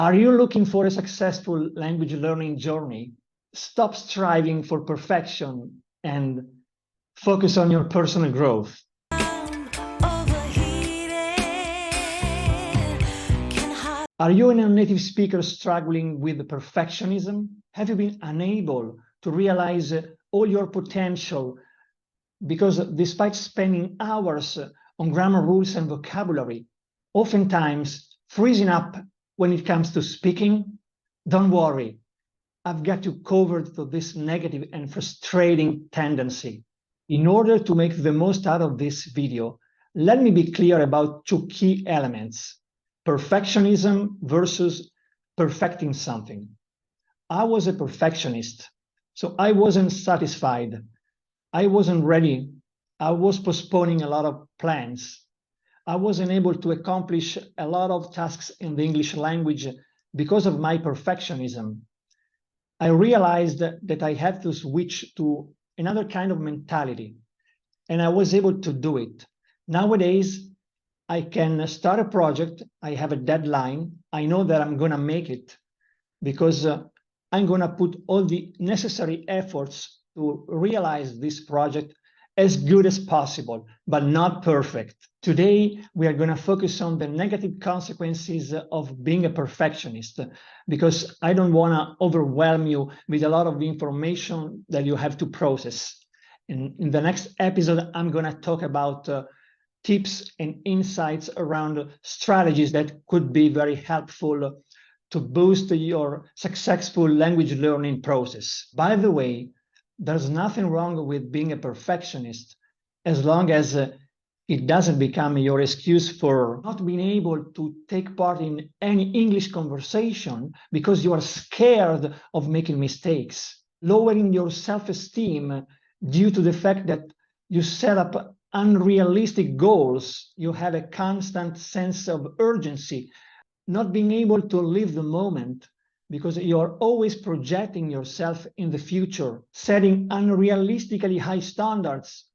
Are you looking for a successful language learning journey? Stop striving for perfection and focus on your personal growth. Are you a native speaker struggling with perfectionism? Have you been unable to realize all your potential because despite spending hours on grammar rules and vocabulary, oftentimes freezing up when it comes to speaking? Don't worry, I've got you covered for this negative and frustrating tendency. In order to make the most out of this video, let me be clear about two key elements: perfectionism versus perfecting something. I was a perfectionist, so I wasn't satisfied. I wasn't ready. I was postponing a lot of plans. I wasn't able to accomplish a lot of tasks in the English language because of my perfectionism. I realized that I had to switch to another kind of mentality, and I was able to do it. Nowadays, I can start a project, I have a deadline, I know that I'm gonna make it because I'm gonna put all the necessary efforts to realize this project as good as possible, but not perfect. Today, we are gonna focus on the negative consequences of being a perfectionist, because I don't wanna overwhelm you with a lot of information that you have to process. In the next episode, I'm gonna talk about tips and insights around strategies that could be very helpful to boost your successful language learning process. By the way, there's nothing wrong with being a perfectionist as long as it doesn't become your excuse for not being able to take part in any English conversation because you are scared of making mistakes. Lowering your self-esteem due to the fact that you set up unrealistic goals, you have a constant sense of urgency, not being able to live the moment because you're always projecting yourself in the future, setting unrealistically high standards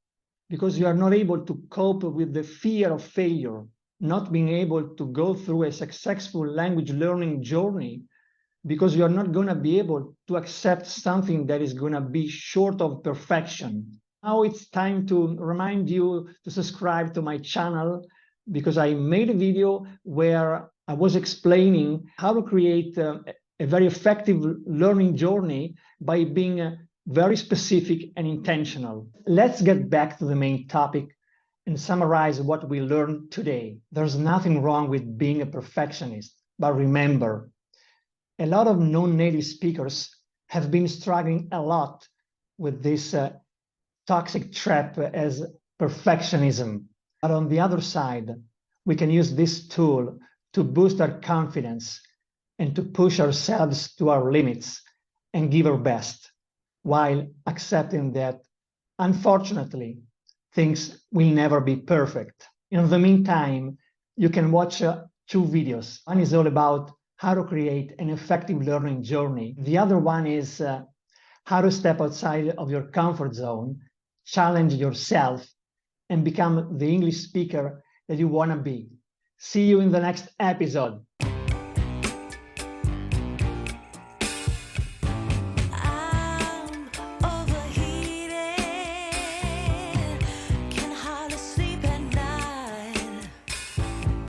because you are not able to cope with the fear of failure, not being able to go through a successful language learning journey because you are not going to be able to accept something that is going to be short of perfection. Now it's time to remind you to subscribe to my channel because I made a video where I was explaining how to create a very effective learning journey by being very specific and intentional. Let's get back to the main topic and summarize what we learned today. There's nothing wrong with being a perfectionist, but remember, a lot of non-native speakers have been struggling a lot with this toxic trap as perfectionism. But on the other side, we can use this tool to boost our confidence and to push ourselves to our limits and give our best, while accepting that, unfortunately, things will never be perfect. In the meantime, you can watch two videos. One is all about how to create an effective learning journey. The other one is how to step outside of your comfort zone, challenge yourself, and become the English speaker that you want to be. See you in the next episode.